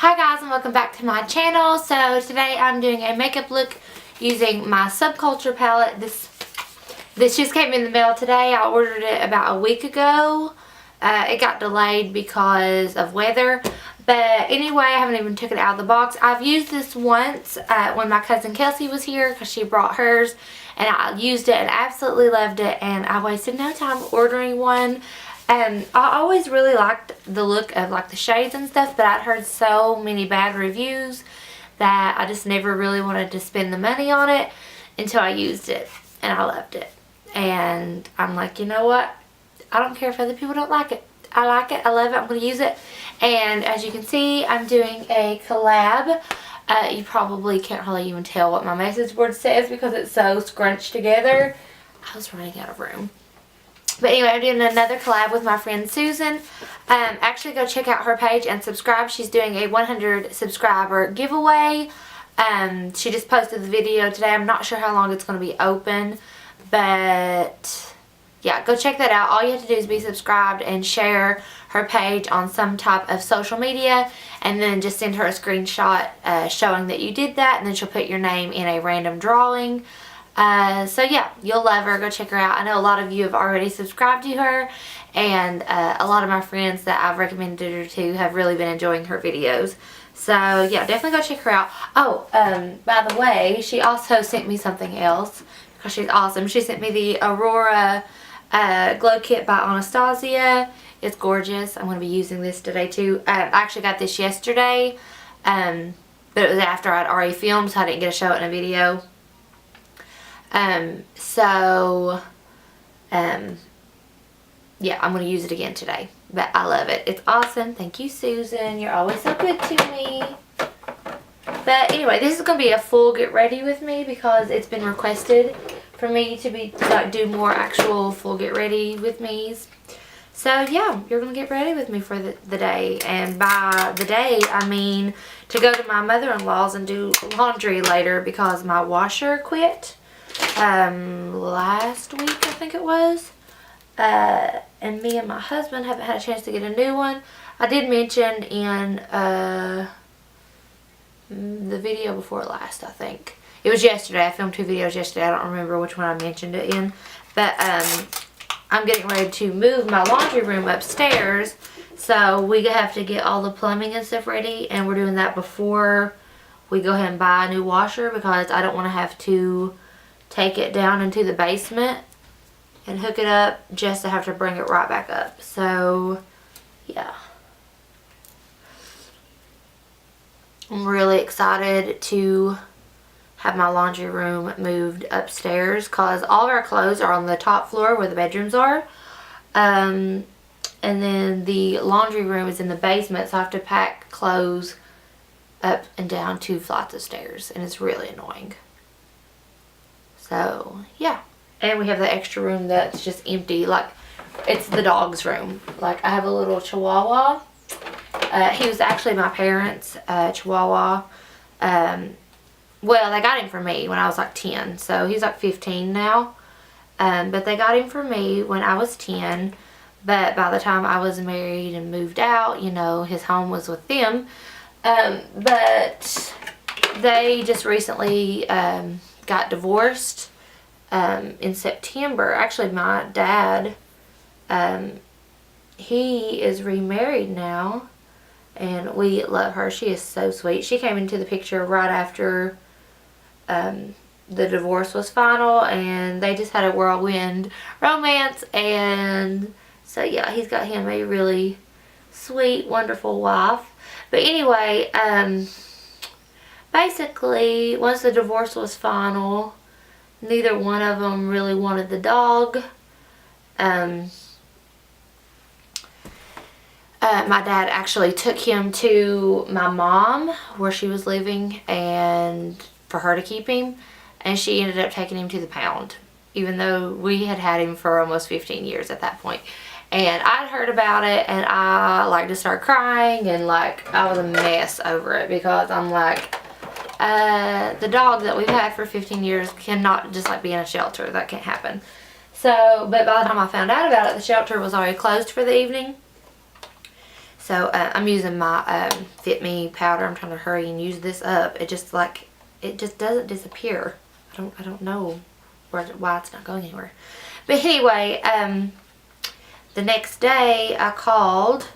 Hi guys, and welcome back to my channel. So today I'm doing a makeup look using my Subculture palette. This just came in the mail today. I ordered it about a week ago. It got delayed because of weather. But anyway, I haven't even took it out of the box. I've used this once when my cousin Kelsey was here because she brought hers. And I used it and absolutely loved it. And I wasted no time ordering one. I always really liked the look of like the shades and stuff, but I'd heard so many bad reviews that I just never really wanted to spend the money on it until I used it, and I loved it. And I'm like, you know what? I don't care if other people don't like it. I like it. I love it. I'm going to use it. And as you can see, I'm doing a collab. You probably can't really even tell what my message board says because it's so scrunched together. I was running out of room. But anyway, I'm doing another collab with my friend Susan. Actually, go check out her page and subscribe. She's doing a 100 subscriber giveaway. She just posted the video today. I'm not sure how long it's going to be open. But yeah, go check that out. All you have to do is be subscribed and share her page on some type of social media. And then just send her a screenshot showing that you did that. And then she'll put your name in a random drawing. So yeah, you'll love her. Go check her out. I know a lot of you have already subscribed to her, and a lot of my friends that I've recommended her to have really been enjoying her videos. So yeah, definitely go check her out. Oh, by the way, she also sent me something else because she's awesome. She sent me the Aurora Glow Kit by Anastasia. It's gorgeous. I'm going to be using this today too. I actually got this yesterday, but it was after I'd already filmed, so I didn't get to show it in a video. Yeah, I'm going to use it again today. But I love it. It's awesome. Thank you, Susan. You're always so good to me. But anyway, this is going to be a full get ready with me because it's been requested for me to be do more actual full get ready with me's. So yeah, you're going to get ready with me for the day. And by the day, I mean to go to my mother-in-law's and do laundry later because my washer quit. Last week I think it was, and me and my husband haven't had a chance to get a new one. I did mention in the video before last, I think it was yesterday. I filmed 2 videos yesterday. I don't remember which one I mentioned it in, but I'm getting ready to move my laundry room upstairs, so we have to get all the plumbing and stuff ready, and we're doing that before we go ahead and buy a new washer because I don't want to have to take it down into the basement and hook it up just to have to bring it right back up. So yeah, I'm really excited to have my laundry room moved upstairs because all of our clothes are on the top floor where the bedrooms are, and then the laundry room is in the basement, so I have to pack clothes up and down 2 flights of stairs, and it's really annoying. So yeah, and we have the extra room that's just empty, like it's the dog's room. Like I have a little Chihuahua. He was actually my parents' Chihuahua. Well, they got him for me when I was like 10, so he's like 15 now. But they got him for me when I was 10. But by the time I was married and moved out, you know, his home was with them. But they just recently got divorced in September. Actually, my dad, he is remarried now, and we love her. She is so sweet. She came into the picture right after the divorce was final, and they just had a whirlwind romance. And so yeah, he's got him a really sweet, wonderful wife. But anyway, basically, once the divorce was final, neither one of them really wanted the dog. My dad actually took him to my mom where she was living and for her to keep him, and she ended up taking him to the pound, even though we had had him for almost 15 years at that point. And I'd heard about it, and I like to start crying, and like I was a mess over it because I'm like, the dog that we've had for 15 years cannot just like be in a shelter. That can't happen. So, but by the time I found out about it, the shelter was already closed for the evening. So I'm using my Fit Me powder. I'm trying to hurry and use this up. It just doesn't disappear. I don't know why it's not going anywhere. But anyway, the next day I called,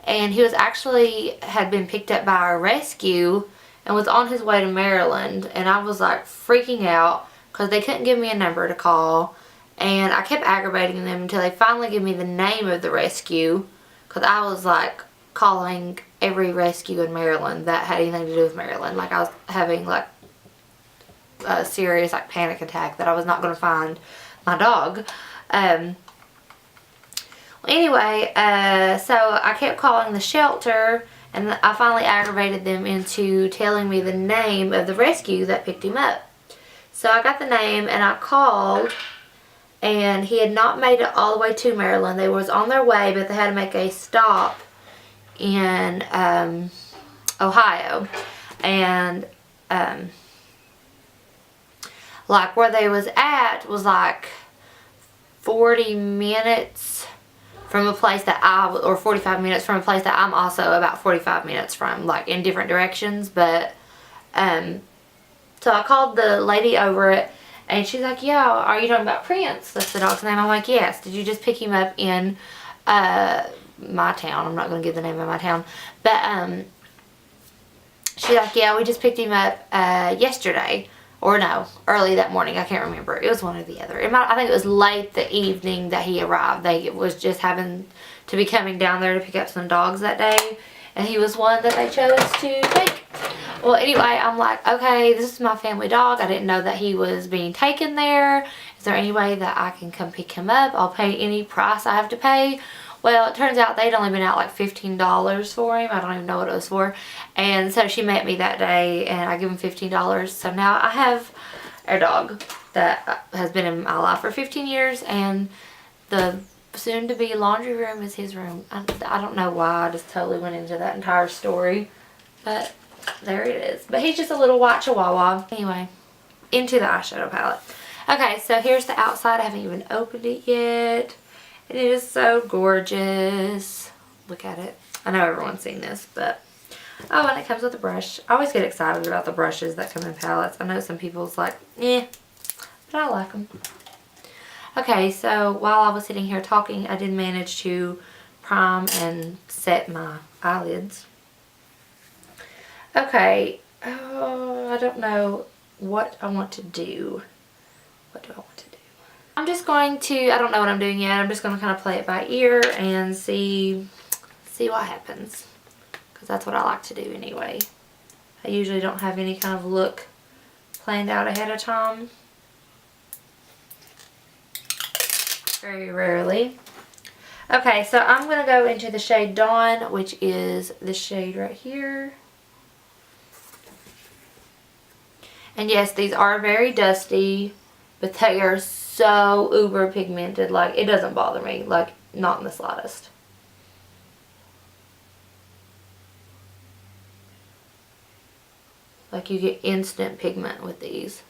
and he was had been picked up by a rescue and was on his way to Maryland. And I was like freaking out because they couldn't give me a number to call. And I kept aggravating them until they finally gave me the name of the rescue, because I was like calling every rescue in Maryland that had anything to do with Maryland. Like I was having like a serious like panic attack that I was not going to find my dog. Well, anyway, so I kept calling the shelter, and I finally aggravated them into telling me the name of the rescue that picked him up. So I got the name and I called, and he had not made it all the way to Maryland. They was on their way, but they had to make a stop in Ohio. And like where they was at was like 40 minutes from a place that or 45 minutes from a place that I'm also about 45 minutes from, like in different directions. But so I called the lady over it, and she's like, yeah, are you talking about Prince? That's the dog's name. I'm like, yes. Did you just pick him up in my town? I'm not going to give the name of my town. But she's like, yeah, we just picked him up yesterday. Or no, early that morning. I can't remember. It was one or the other. I think it was late the evening that he arrived. They was just having to be coming down there to pick up some dogs that day. And he was one that they chose to take. Well, anyway, I'm like, okay, this is my family dog. I didn't know that he was being taken there. Is there any way that I can come pick him up? I'll pay any price I have to pay. Well, it turns out they'd only been out like $15 for him. I don't even know what it was for. And so she met me that day, and I give him $15. So now I have a dog that has been in my life for 15 years, and the soon-to-be laundry room is his room. I don't know why. I just totally went into that entire story. But there it is. But he's just a little white chihuahua. Anyway, into the eyeshadow palette. Okay, so here's the outside. I haven't even opened it yet. And it is so gorgeous. Look at it. I know everyone's seen this, but... Oh, and it comes with a brush. I always get excited about the brushes that come in palettes. I know some people's like, eh, but I like them. Okay, so while I was sitting here talking, I did manage to prime and set my eyelids. Okay, I don't know what I want to do. What do I want to do? I'm just going to, I don't know what I'm doing yet. I'm just going to kind of play it by ear and see what happens. Because that's what I like to do anyway. I usually don't have any kind of look planned out ahead of time. Very rarely. Okay, so I'm going to go into the shade Dawn, which is this shade right here. And yes, these are very dusty, but they are so uber pigmented. Like, it doesn't bother me. Like, not in the slightest. Like, you get instant pigment with these.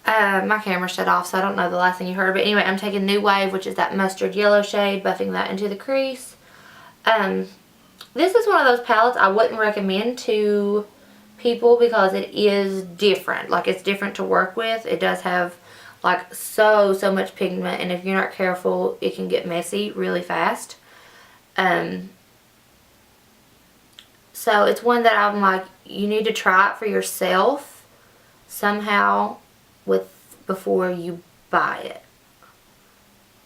My camera shut off, so I don't know the last thing you heard. But anyway, I'm taking New Wave, which is that mustard yellow shade, buffing that into the crease. This is one of those palettes I wouldn't recommend to people because it is different. Like, it's different to work with. It does have like so much pigment, and if you're not careful, it can get messy really fast. So it's one that I'm like, you need to try it for yourself somehow before you buy it.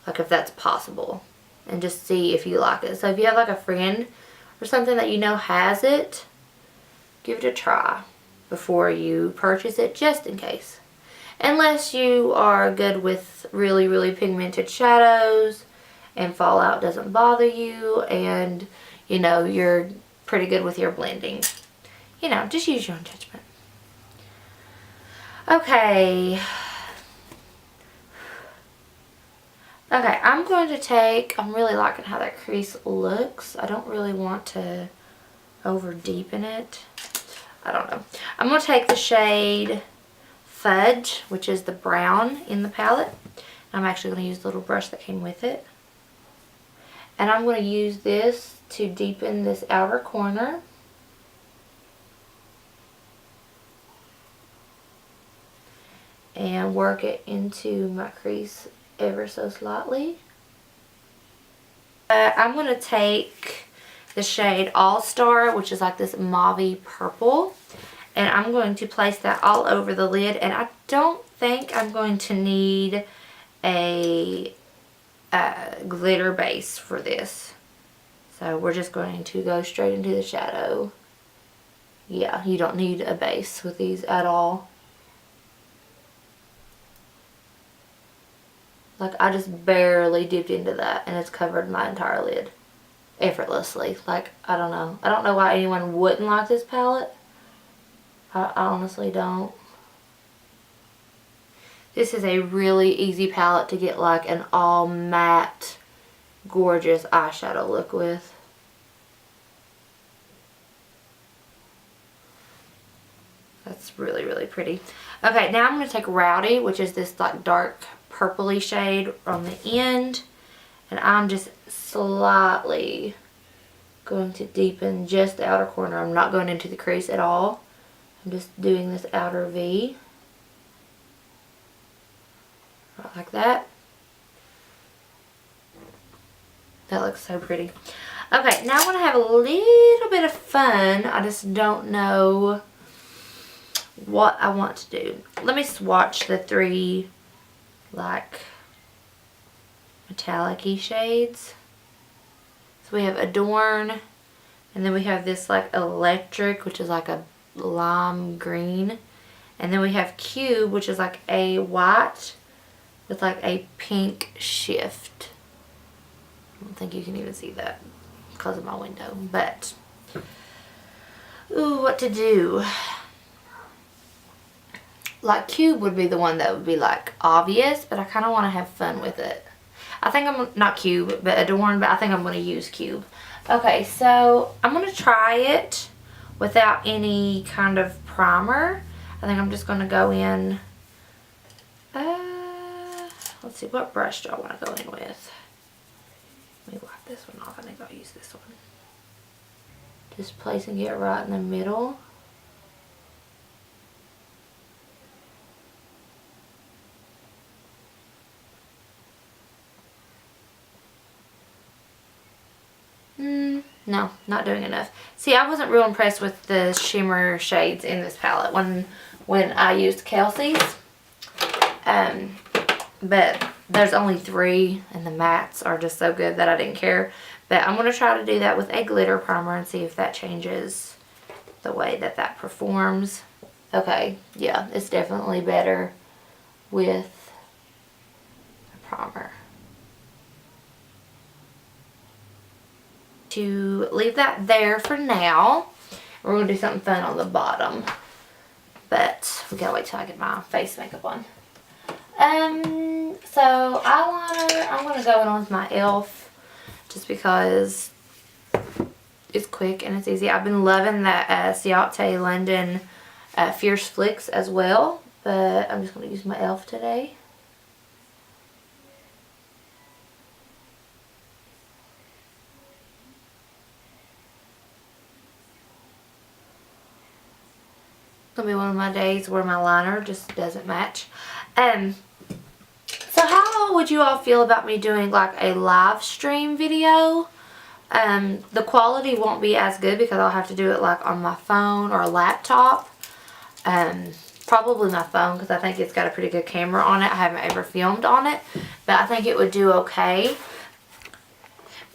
Like, if that's possible, and just see if you like it. So if you have like a friend or something that you know has it, give it a try before you purchase it, just in case. Unless you are good with really pigmented shadows and fallout doesn't bother you, and you know you're pretty good with your blending. You know, just use your own judgment. Okay. Okay, I'm going to take, I'm really liking how that crease looks. I don't really want to over deepen it. I don't know. I'm going to take the shade Fudge, which is the brown in the palette. I'm actually going to use the little brush that came with it. And I'm going to use this to deepen this outer corner. And work it into my crease ever so slightly. I'm going to take the shade All Star, which is like this mauve purple. And I'm going to place that all over the lid. And I don't think I'm going to need a glitter base for this. So we're just going to go straight into the shadow. Yeah, you don't need a base with these at all. Like, I just barely dipped into that and it's covered my entire lid effortlessly. Like, I don't know. I don't know why anyone wouldn't like this palette. I honestly don't. This is a really easy palette to get like an all matte, gorgeous eyeshadow look with. That's really, really pretty. Okay, now I'm going to take Rowdy, which is this like dark purpley shade on the end. And I'm just slightly going to deepen just the outer corner. I'm not going into the crease at all. I'm just doing this outer V. Right like that. That looks so pretty. Okay, now I want to have a little bit of fun. I just don't know what I want to do. Let me swatch the three like metallic-y shades. So we have Adorn, and then we have this like electric, which is like a lime green, and then we have Cube, which is like a white with like a pink shift. I don't think you can even see that because of my window, but ooh, what to do? Like Cube would be the one that would be like obvious, but I kind of want to have fun with it. I think I'm, not Cube, but Adorn, but I think I'm going to use Cube. Okay, so I'm going to try it without any kind of primer. I think I'm just going to go in, let's see, what brush do I want to go in with? Let me wipe this one off. I think I'll use this one. Just placing it right in the middle. No, not doing enough. See, I wasn't real impressed with the shimmer shades in this palette when I used Kelsey's. But there's only 3 and the mattes are just so good that I didn't care. But I'm going to try to do that with a glitter primer and see if that changes the way that that performs. Okay, yeah, it's definitely better with a primer. To leave that there for now. We're going to do something fun on the bottom. But we gotta wait till I get my face makeup on. So eyeliner, I'm going to go in with my e.l.f. just because it's quick and it's easy. I've been loving that Ciate London Fierce Flicks as well. But I'm just going to use my e.l.f. today. Gonna be one of my days where my liner just doesn't match. So how would you all feel about me doing like a live stream video? The quality won't be as good because I'll have to do it like on my phone or a laptop. Probably my phone because I think it's got a pretty good camera on it. I haven't ever filmed on it, but I think it would do okay.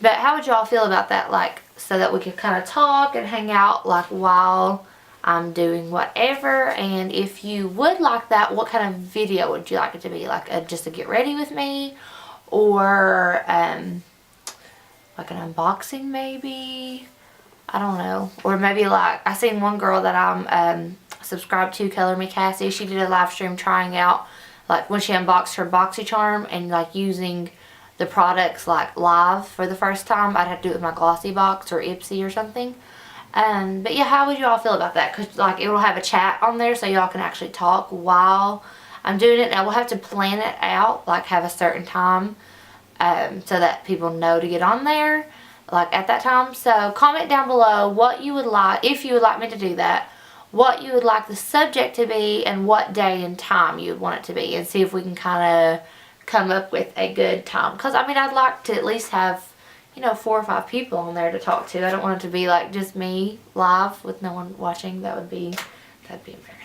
But how would y'all feel about that? Like, so that we could kind of talk and hang out like while I'm doing whatever. And if you would like that, what kind of video would you like it to be? Like just to get ready with me, or like an unboxing maybe? I don't know. Or maybe like, I seen one girl that I'm subscribed to, Color Me Cassie. She did a live stream trying out like when she unboxed her BoxyCharm and like using the products like live for the first time. I'd have to do it with my Glossy Box or Ipsy or something. But yeah, how would you all feel about that? Because like it will have a chat on there so y'all can actually talk while I'm doing it. Now we'll have to plan it out, like have a certain time so that people know to get on there like at that time. So comment down below what you would like, if you would like me to do that, what you would like the subject to be, and what day and time you would want it to be, and see if we can kind of come up with a good time. Because I mean, I'd like to at least have, you know, 4 or 5 people on there to talk to. I don't want it to be like just me live with no one watching. That'd be embarrassing.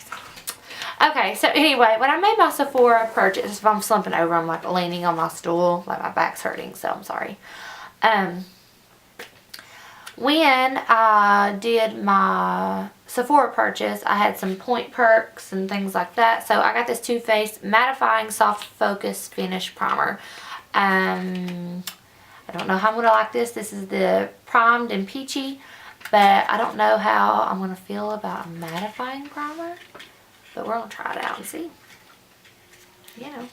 Okay, so anyway, when I made my Sephora purchase, if I'm slumping over, I'm like leaning on my stool, like my back's hurting, so I'm sorry. When I did my Sephora purchase, I had some point perks and things like that. So I got this Too Faced Mattifying Soft Focus Finish Primer. I don't know how I'm going to like this. This is the Primed and Peachy, but I don't know how I'm going to feel about a mattifying primer. But we're going to try it out and see. You know.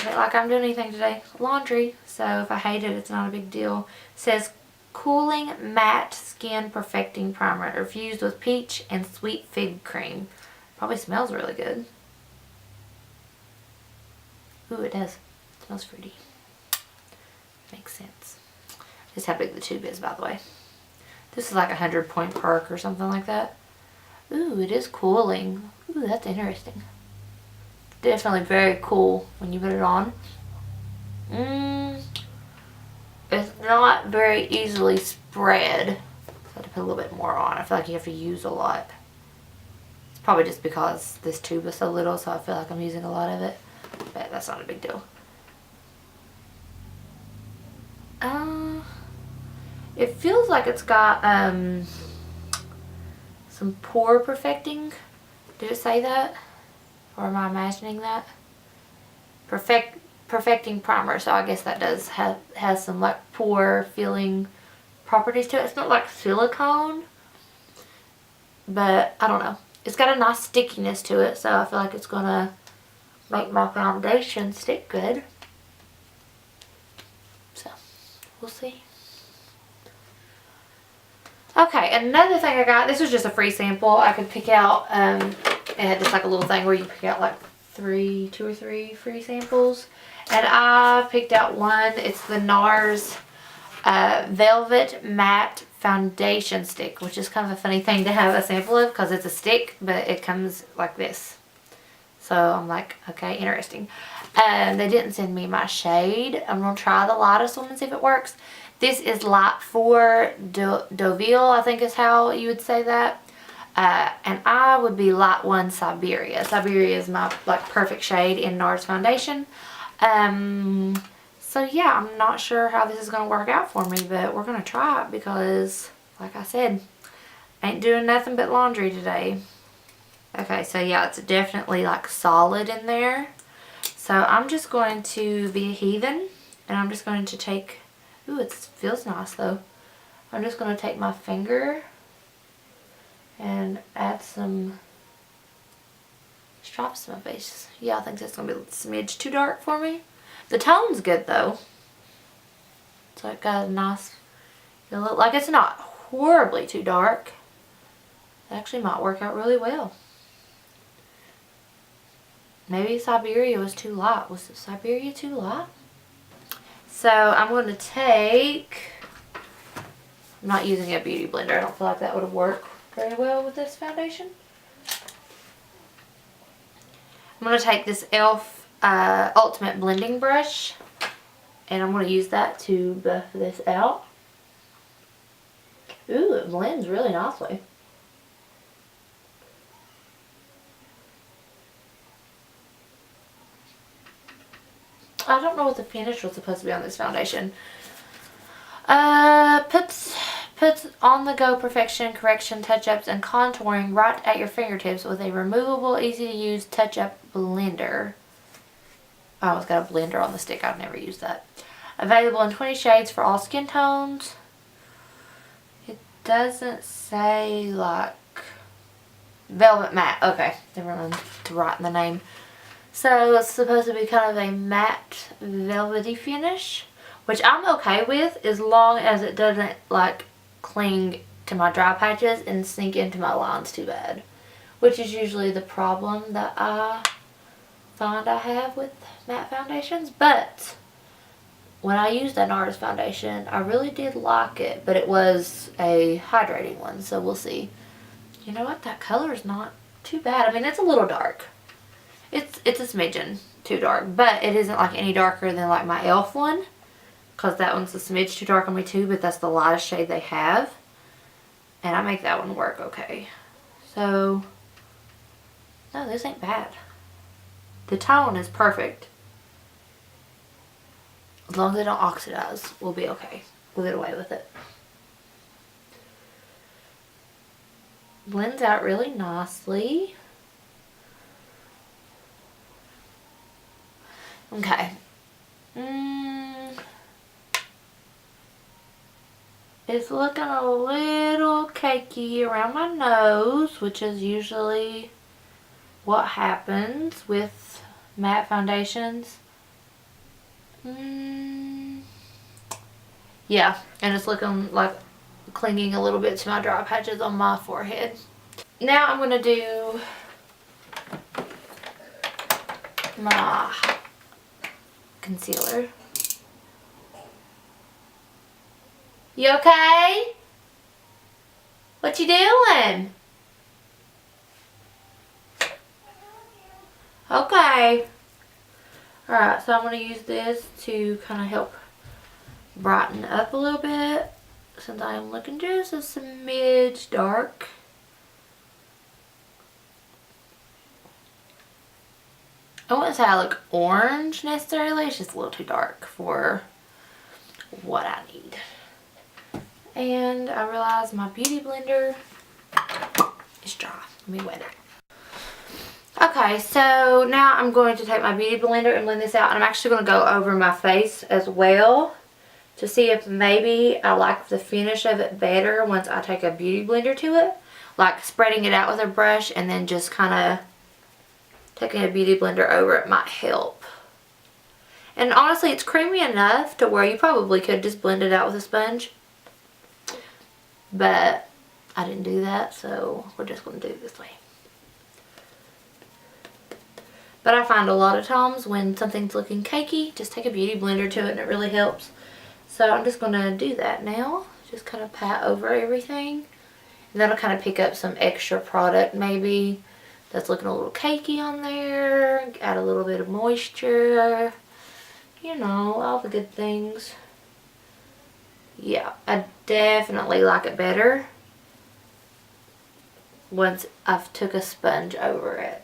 Not like I'm doing anything today. Laundry. So if I hate it, it's not a big deal. It says Cooling Matte Skin Perfecting Primer. Infused with peach and sweet fig cream. Probably smells really good. Ooh, it does. It smells fruity. Makes sense. This is how big the tube is, by the way. This is like a 100-point perk or something like that. Ooh, it is cooling. Ooh, that's interesting. Definitely very cool when you put it on. It's not very easily spread. So I have to put a little bit more on. I feel like you have to use a lot. It's probably just because this tube is so little, so I feel like I'm using a lot of it. But that's not a big deal. It feels like it's got some pore perfecting. Did it say that? Or am I imagining that? Perfecting primer. So I guess that does has some like pore filling properties to it. It's not like silicone, but I don't know. It's got a nice stickiness to it, so I feel like it's gonna make my foundation stick good. So we'll see. Okay, another thing I got, this was just a free sample. I could pick out, it had just like a little thing where you pick out like 2 or 3 free samples. And I picked out one. It's the NARS Velvet Matte Foundation Stick, which is kind of a funny thing to have a sample of because it's a stick, but it comes like this. So I'm like, okay, interesting. They didn't send me my shade. I'm going to try the lightest one and see if it works. This is Light 4 Deauville, I think is how you would say that. And I would be Light 1 Siberia. Siberia is my like perfect shade in NARS foundation. So yeah, I'm not sure how this is going to work out for me, but we're going to try it because, like I said, ain't doing nothing but laundry today. Okay, so yeah, it's definitely like solid in there. So I'm just going to be a heathen, and I'm just going to take, ooh, it feels nice though. I'm just going to take my finger and add some drops to my face. Yeah, I think that's going to be a smidge too dark for me. The tone's good though. So it got a nice, it look like it's not horribly too dark. It actually might work out really well. Maybe Siberia was too light. Was it Siberia too light? So I'm going to take, I'm not using a beauty blender. I don't feel like that would have worked very well with this foundation. I'm going to take this e.l.f. Ultimate Blending Brush, and I'm going to use that to buff this out. Ooh, it blends really nicely. I don't know what the finish was supposed to be on this foundation. Puts on the go perfection, correction, touch-ups, and contouring right at your fingertips with a removable, easy to use touch-up blender. Oh, it's got a blender on the stick. I've never used that. Available in 20 shades for all skin tones. It doesn't say like velvet matte. Okay, never mind to write in the name. So it's supposed to be kind of a matte velvety finish, which I'm okay with as long as it doesn't like cling to my dry patches and sink into my lines too bad, which is usually the problem that I find I have with matte foundations. But when I used that NARS foundation, I really did like it, but it was a hydrating one, so we'll see. You know what? That color is not too bad. I mean, it's a little dark. It's a smidgen too dark, but it isn't like any darker than like my e.l.f. one, because that one's a smidge too dark on me too, but that's the lightest shade they have. And I make that one work okay. So, no, this ain't bad. The tone is perfect. As long as they don't oxidize, we'll be okay. We'll get away with it. Blends out really nicely. Okay. It's looking a little cakey around my nose, which is usually what happens with matte foundations. Yeah, and it's looking like clinging a little bit to my dry patches on my forehead. Now I'm going to do my concealer. You okay? What you doing? Okay. Alright, so I'm going to use this to kind of help brighten up a little bit, since I am looking just a smidge dark. I wouldn't say I look orange necessarily, it's just a little too dark for what I need. And I realized my beauty blender is dry. Let me wet it. Okay, so now I'm going to take my beauty blender and blend this out. And I'm actually going to go over my face as well to see if maybe I like the finish of it better once I take a beauty blender to it. Like spreading it out with a brush and then just kind of taking a beauty blender over it might help. And honestly, it's creamy enough to where you probably could just blend it out with a sponge. But I didn't do that, so we're just going to do it this way. But I find a lot of times when something's looking cakey, just take a beauty blender to it and it really helps. So I'm just going to do that now. Just kind of pat over everything. And that'll kind of pick up some extra product maybe that's looking a little cakey on there. Add a little bit of moisture. You know, all the good things. Yeah, I definitely like it better once I've took a sponge over it.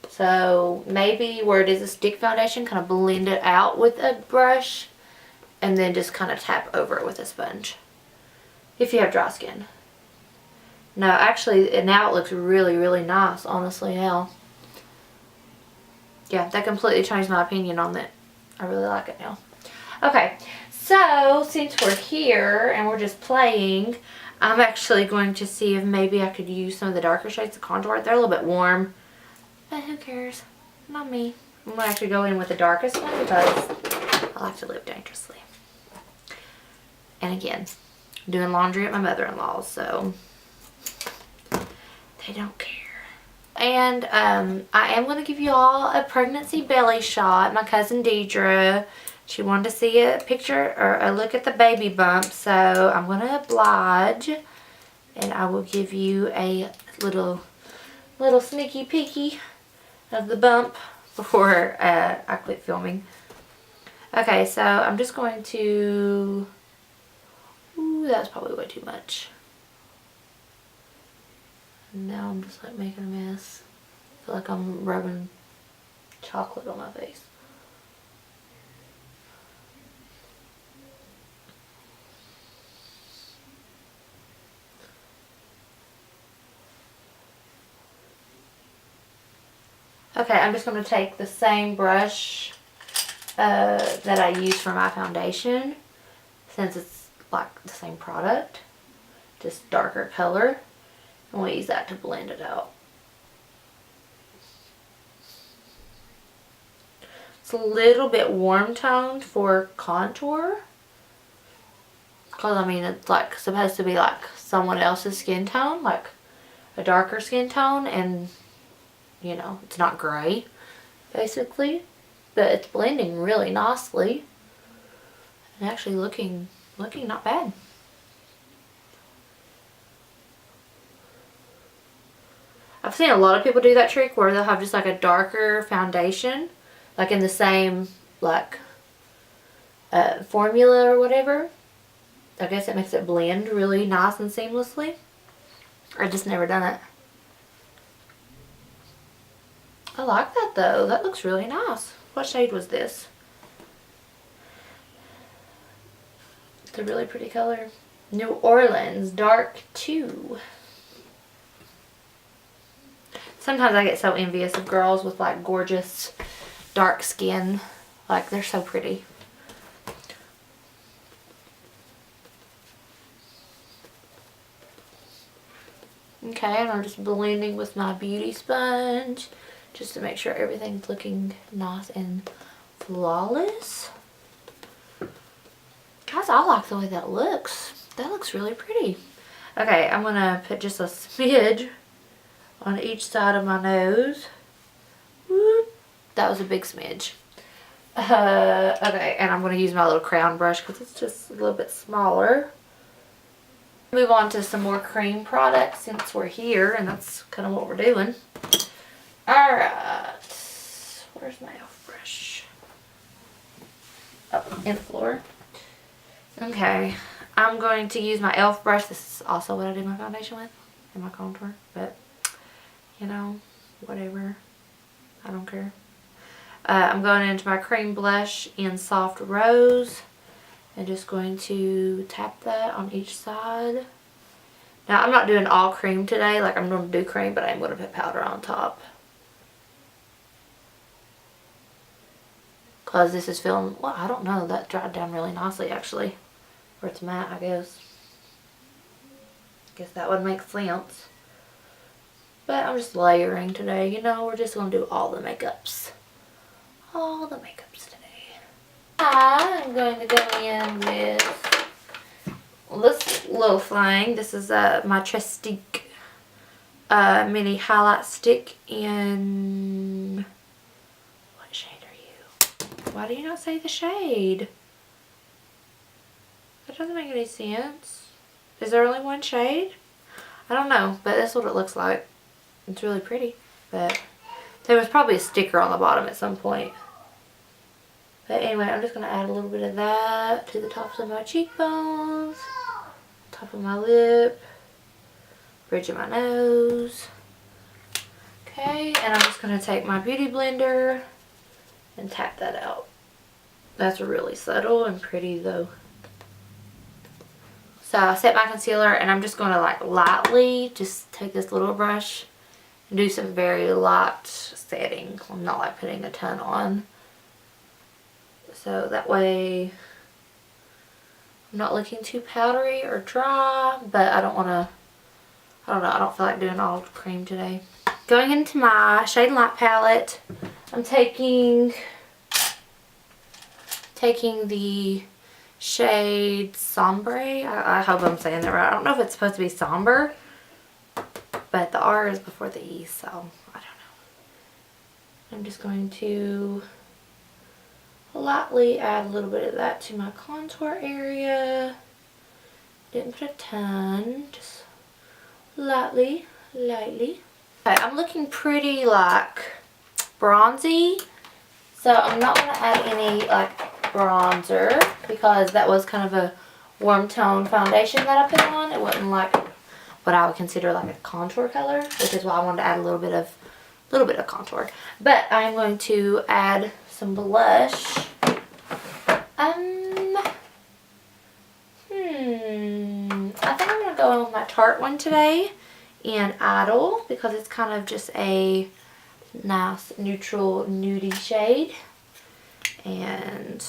So maybe where it is a stick foundation, kind of blend it out with a brush and then just kind of tap over it with a sponge. If you have dry skin. No, actually, now it looks really, really nice, honestly, now. Yeah, that completely changed my opinion on it. I really like it now. Okay, so since we're here and we're just playing, I'm actually going to see if maybe I could use some of the darker shades of contour. They're a little bit warm, but who cares? Not me. I'm going to actually go in with the darkest one because I like to live dangerously. And again, I'm doing laundry at my mother-in-law's, so they don't care. And I am going to give you all a pregnancy belly shot. My cousin Deidre, she wanted to see a picture or a look at the baby bump, so I'm going to oblige. And I will give you a little sneaky peeky of the bump before I quit filming. Okay, so I'm just going to... Ooh, that's probably way too much. Now I'm just like making a mess. I feel like I'm rubbing chocolate on my face. Okay, I'm just going to take the same brush that I used for my foundation, since it's like the same product, just darker color. And we'll use that to blend it out. It's a little bit warm toned for contour. Because, I mean, it's like supposed to be like someone else's skin tone. Like a darker skin tone. And, you know, it's not gray, basically. but it's blending really nicely and actually looking not bad. I've seen a lot of people do that trick where they'll have just like a darker foundation, like in the same like formula or whatever. I guess it makes it blend really nice and seamlessly. I've just never done it. I like that though. That looks really nice. What shade was this? It's a really pretty color. New Orleans Dark 2. Sometimes I get so envious of girls with like gorgeous dark skin. Like, they're so pretty. Okay, and I'm just blending with my beauty sponge just to make sure everything's looking nice and flawless. Guys, I like the way that looks. That looks really pretty. Okay, I'm gonna put just a smidge on each side of my nose. Whoop. That was a big smidge. Okay, and I'm gonna use my little crown brush because it's just a little bit smaller. Move on to some more cream products since we're here, and that's kind of what we're doing. Alright, where's my elf brush? Oh, in the floor. Okay, I'm going to use my elf brush. This is also what I do my foundation with and my contour, but you know, whatever, I don't care. I'm going into my cream blush in Soft Rose. I'm just going to tap that on each side. Now, I'm not doing all cream today. Like, I'm going to do cream, but I'm going to put powder on top. Because this is feeling, well, I don't know. That dried down really nicely, actually. Or it's matte, I guess. Guess that would make sense. But I'm just layering today. You know, we're just going to do all the makeups. All the makeups today. I'm going to go in with this little thing. This is my Trestique mini highlight stick in, what shade are you? Why do you not say the shade? That doesn't make any sense. Is there only one shade? I don't know, but that's what it looks like. It's really pretty, but there was probably a sticker on the bottom at some point. But anyway, I'm just going to add a little bit of that to the tops of my cheekbones, top of my lip, bridge of my nose. Okay, and I'm just going to take my beauty blender and tap that out. That's really subtle and pretty though. So I set my concealer and I'm just going to like lightly just take this little brush and do some very light setting. I'm not like putting a ton on. So that way I'm not looking too powdery or dry, but I don't want to, I don't know, I don't feel like doing all cream today. Going into my Shade and Light palette, I'm taking the shade Sombre. I hope I'm saying that right. I don't know if it's supposed to be somber, but the R is before the E, so I don't know. I'm just going to lightly add a little bit of that to my contour area. Didn't put a ton, just lightly. Okay, I'm looking pretty like bronzy, so I'm not going to add any like bronzer because that was kind of a warm tone foundation that I put on. It wasn't like what I would consider like a contour color, which is why I wanted to add a little bit of contour. But I'm going to add some blush. I think I'm going to go in with my Tarte one today in Idol because it's kind of just a nice neutral nudie shade. And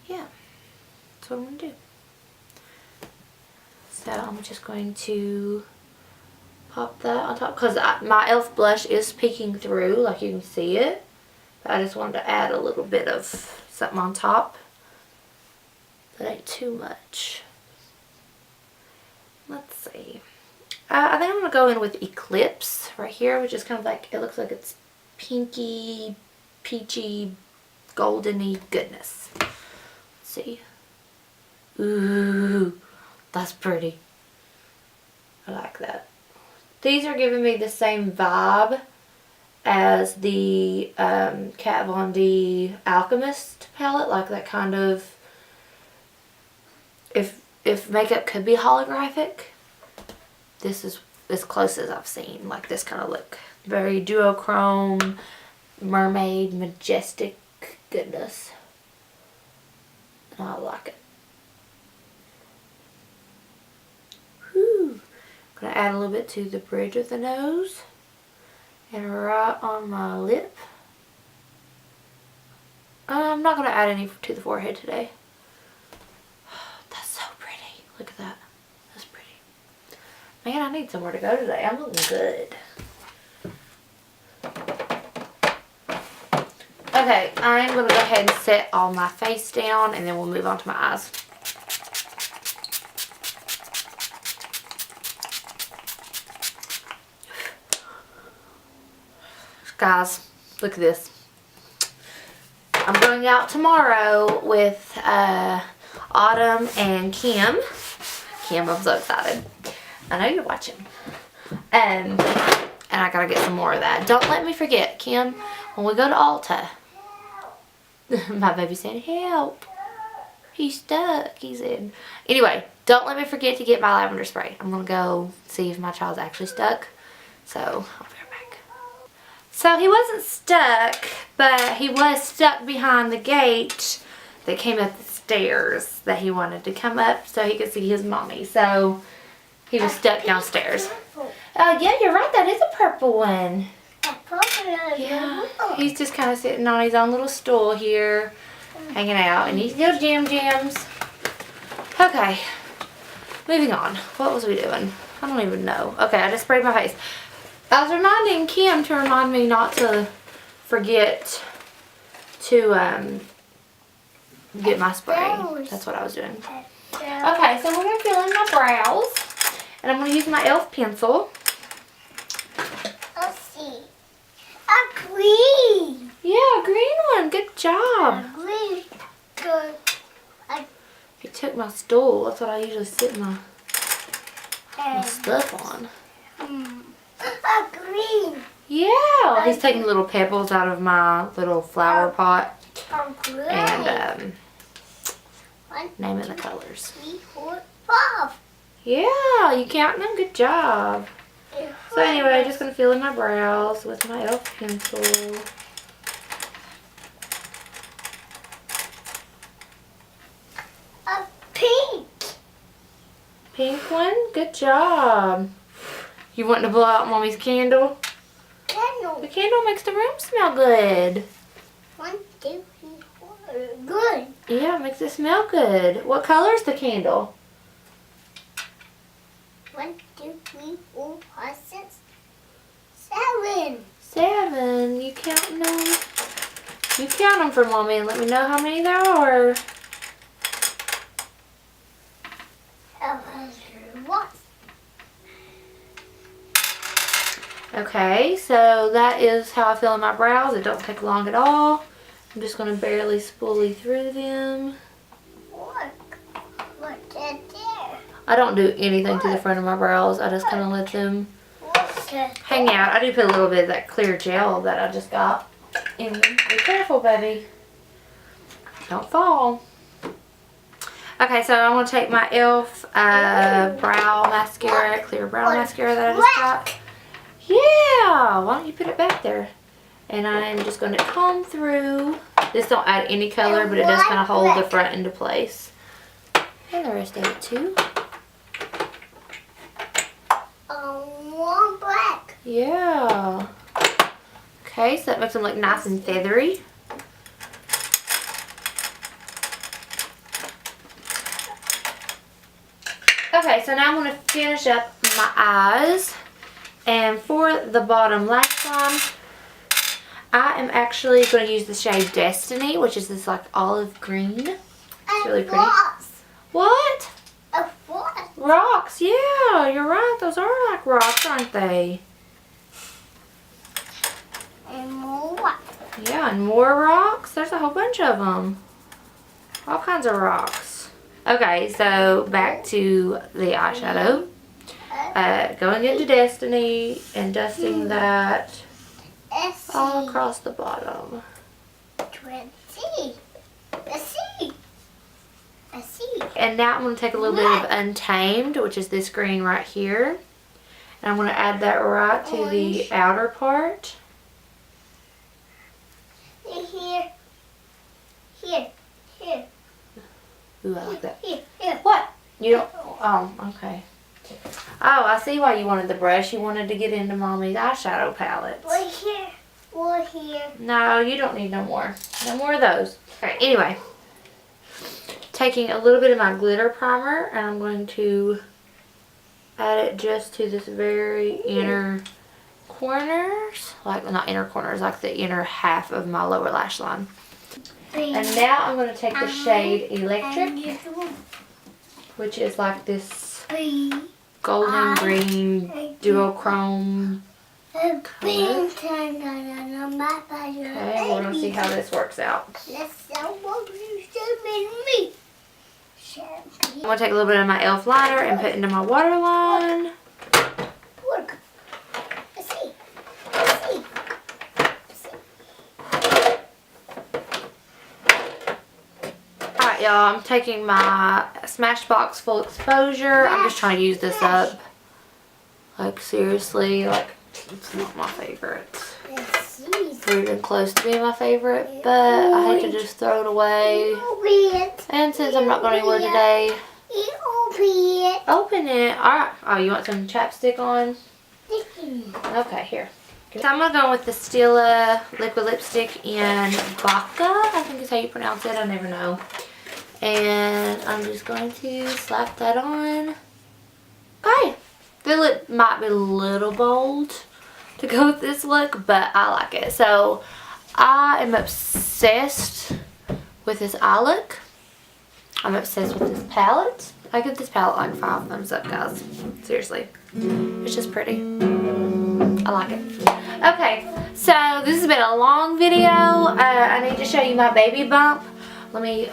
yeah, that's what I'm going to do. So I'm just going to pop that on top because my e.l.f. blush is peeking through, like you can see it. But I just wanted to add a little bit of something on top. That ain't too much. Let's see. I think I'm going to go in with Eclipse right here, which is kind of like, it looks like it's pinky peachy, goldeny goodness. Let's see. Ooh, that's pretty. I like that. These are giving me the same vibe as the Kat Von D Alchemist palette, like that kind of, if makeup could be holographic, this is as close as I've seen, like this kind of look. Very duochrome, mermaid, majestic goodness. I like it. Whew. I'm going to add a little bit to the bridge of the nose and right on my lip. I'm not going to add any to the forehead today. That's so pretty. Look at that. That's pretty. Man, I need somewhere to go today. I'm looking good. Okay, I'm going to go ahead and set all my face down and then we'll move on to my eyes. Guys, look at this. I'm going out tomorrow with Autumn and Kim. Kim, I'm so excited. I know you're watching. And I gotta get some more of that. Don't let me forget, Kim, when we go to Ulta. My baby said, help. He's stuck, he said. Anyway, don't let me forget to get my lavender spray. I'm gonna go see if my child's actually stuck. So, I'll be right back. So, he wasn't stuck, but he was stuck behind the gate that came up the stairs that he wanted to come up so he could see his mommy. So, he was stuck downstairs. Oh, yeah, you're right. That is a purple one. Yeah, he's just kind of sitting on his own little stool here, hanging out, and he's little jams. Okay, moving on. What was we doing? I don't even know. Okay, I just sprayed my face. I was reminding Kim to remind me not to forget to get my spray. That's what I was doing. Okay, so we're going to fill in my brows, and I'm going to use my e.l.f. pencil. Let's see. A green. Yeah, a green one. Good job. A green. Good. He took my stool. That's what I usually sit my stuff on. A green. Yeah. He's taking little pebbles out of my little flower pot. A green. And One, naming the colors. 3, 4, 5. Yeah, you counting them? Good job. So anyway, just going to fill in my brows with my e.l.f. pencil. A pink. Pink one? Good job. You want to blow out Mommy's candle? Candle. The candle makes the room smell good. 1, 2, 3, 4. Good. Yeah, it makes it smell good. What color is the candle? 1, 2, 3, 4, 5, 6, 7. 7. You counting them? You count them for Mommy and let me know how many there are. What? Okay, so that is how I fill in my brows. It don't take long at all. I'm just going to barely spoolie through them. What's that there? I don't do anything to the front of my brows. I just kind of let them What's that? hang out. I do put a little bit of that clear gel that I just got in them. Be careful, baby. Don't fall. Okay, so I'm going to take my e.l.f. brow mascara, clear brow mascara that I just got. Yeah, why don't you put it back there? And I'm just going to comb through. This don't add any color, but it does kind of hold the front into place. And the rest of it too. One black. Yeah. Okay, so that makes them look nice and feathery. Okay, so now I'm going to finish up my eyes. And for the bottom lash line, I am actually going to use the shade Destiny, which is this like olive green. It's really pretty. Rocks. What? What? Rocks, yeah, you're right. Those are like rocks, aren't they? And more. Yeah, and more rocks. There's a whole bunch of them. All kinds of rocks. Okay, so back to the eyeshadow. Going into Destiny and dusting that all across the bottom. And now I'm going to take a little bit of Untamed, which is this green right here. And I'm going to add that right to the outer part. Here. Ooh, I like that. Here. What? You don't? Oh, okay. Oh, I see why you wanted the brush. You wanted to get into Mommy's eyeshadow palettes. One here. No, you don't need no more. No more of those. Alright, anyway. Taking a little bit of my glitter primer, and I'm going to add it just to this very inner corners. Like, not inner corners, like the inner half of my lower lash line. And now I'm going to take the shade Electric, which is like this golden green duochrome color. Okay, we're going to see how this works out. I'm going to take a little bit of my e.l.f. liner and put it into my waterline. Alright, y'all, I'm taking my Smashbox Full Exposure. I'm just trying to use this up. Like, seriously, like, it's not my favorite. It's even close to being my favorite, but I hate to just throw it away. And since I'm not going anywhere today, open it. Alright. Oh, you want some chapstick on? Okay, here. So I'm going to go with the Stila liquid lipstick in Vodka. I think is how you pronounce it. I never know. And I'm just going to slap that on. Okay. The lip might be a little bold to go with this look, but I like it. So I am obsessed with this eye look. I'm obsessed with this palette. I give this palette like 5 thumbs up, guys. Seriously. It's just pretty. I like it. Okay, so this has been a long video. I need to show you my baby bump. Let me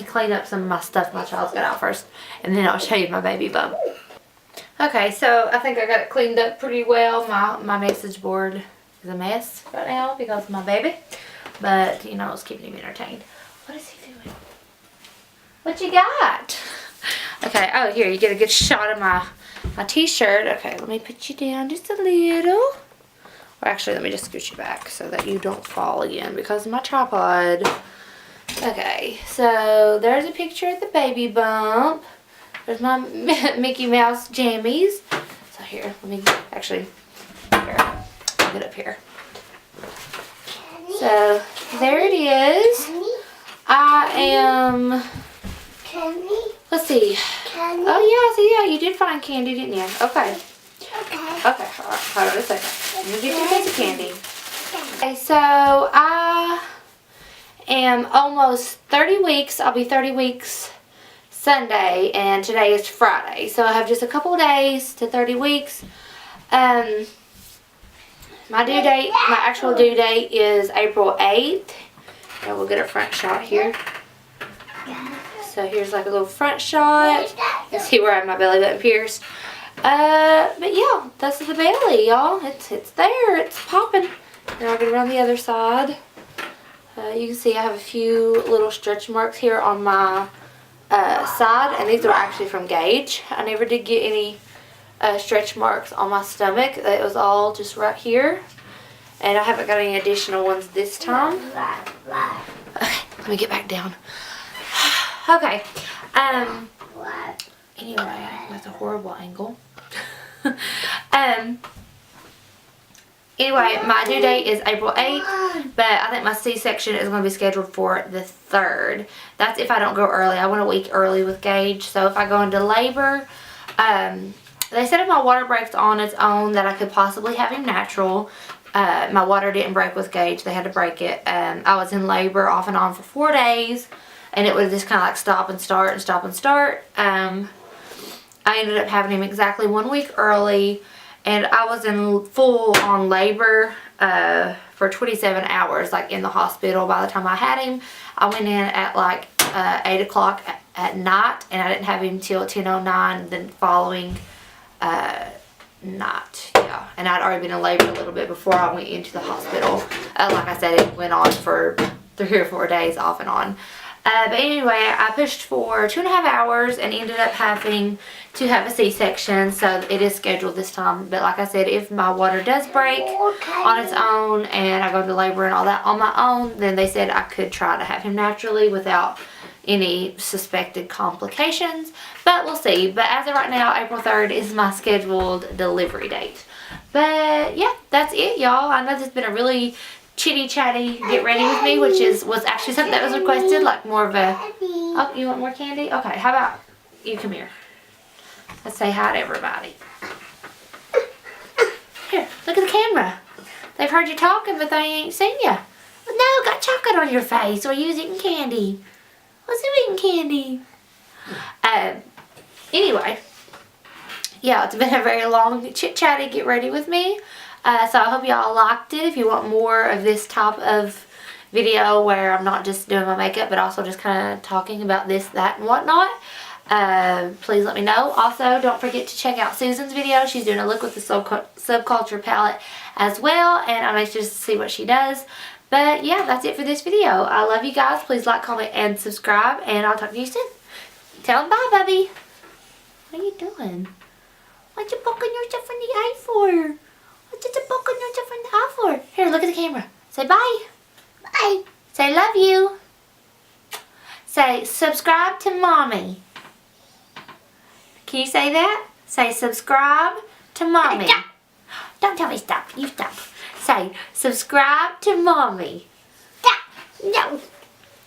clean up some of my stuff my child's got out first, and then I'll show you my baby bump. Okay, so I think I got it cleaned up pretty well. My message board is a mess right now because of my baby. But, you know, it's keeping him entertained. What is he doing? What you got? Okay, oh, here, you get a good shot of my t-shirt. Okay, let me put you down just a little. Or actually, let me just scoot you back so that you don't fall again because of my tripod. Okay, so there's a picture of the baby bump. There's my Mickey Mouse jammies. So here, let me actually, here, get up here. So there it is. I am, let's see. Oh yeah, so yeah, you did find candy, didn't you? Okay. Okay, alright, hold on a second. Let me get you a piece of candy. Okay, so I am almost 30 weeks. I'll be 30 weeks Sunday, and today is Friday. So I have just a couple of days to 30 weeks. My due date, my actual due date is April 8th. And we'll get a front shot here. So here's like a little front shot. You see where I have my belly button pierced. But yeah, that's the belly, y'all. It's there. It's popping. And I'll get around the other side. You can see I have a few little stretch marks here on my side, and these are actually from Gauge. I never did get any stretch marks on my stomach. It was all just right here, and I haven't got any additional ones this time. Okay, let me get back down. Okay, anyway, that's a horrible angle. Anyway, my due date is April 8th, but I think my C-section is going to be scheduled for the 3rd. That's if I don't go early. I went a week early with Gage, so if I go into labor, they said if my water breaks on its own that I could possibly have him natural. My water didn't break with Gage. They had to break it. I was in labor off and on for 4 days, and it would just kind of like stop and start and stop and start. I ended up having him exactly 1 week early. And I was in full on labor for 27 hours, like in the hospital. By the time I had him, I went in at like 8 o'clock at night, and I didn't have him till 10:09 the following night. Yeah, and I'd already been in labor a little bit before I went into the hospital. Like I said, it went on for 3 or 4 days off and on. But anyway, I pushed for 2.5 hours and ended up having to have a C-section, so it is scheduled this time. But like I said, if my water does break on its own and I go into labor and all that on my own, then they said I could try to have him naturally without any suspected complications. But we'll see. But as of right now, April 3rd is my scheduled delivery date. But yeah, that's it, y'all. I know this has been a really chitty chatty get ready with me, which was actually something that was requested, like more of a, oh, you want more candy? Okay, how about you come here. Let's say hi to everybody. Here, look at the camera. They've heard you talking, but they ain't seen you. No, got chocolate on your face, or you was eating candy. Was you eating candy? Anyway, yeah, it's been a very long chit chatty get ready with me. So I hope y'all liked it. If you want more of this type of video where I'm not just doing my makeup, but also just kind of talking about this, that, and whatnot, please let me know. Also, don't forget to check out Susan's video. She's doing a look with the Subculture palette as well, and I'm anxious to see what she does. But yeah, that's it for this video. I love you guys. Please like, comment, and subscribe, and I'll talk to you soon. Tell them bye, Bubby. What are you doing? What you poking yourself in the eye for? What did you poking yourself in the eye for? Here, look at the camera. Say bye. Bye. Say love you. Say subscribe to Mommy. Can you say that? Say subscribe to Mommy. Stop. Don't tell me stop. You stop. Say subscribe to Mommy. Stop. No.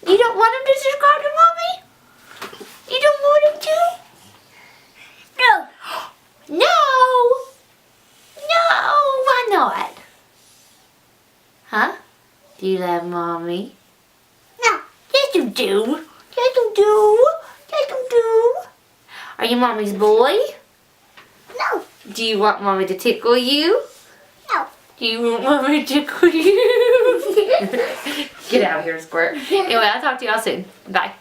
You don't want him to subscribe to Mommy? You don't want him to? No. No. No. Why not? Huh? Do you love Mommy? No. Yes, you do. Yes, you do. Yes, you do. Are you Mommy's boy? No. Do you want Mommy to tickle you? No. Do you want Mommy to tickle you? Get out of here, Squirt. Anyway, I'll talk to y'all soon. Bye.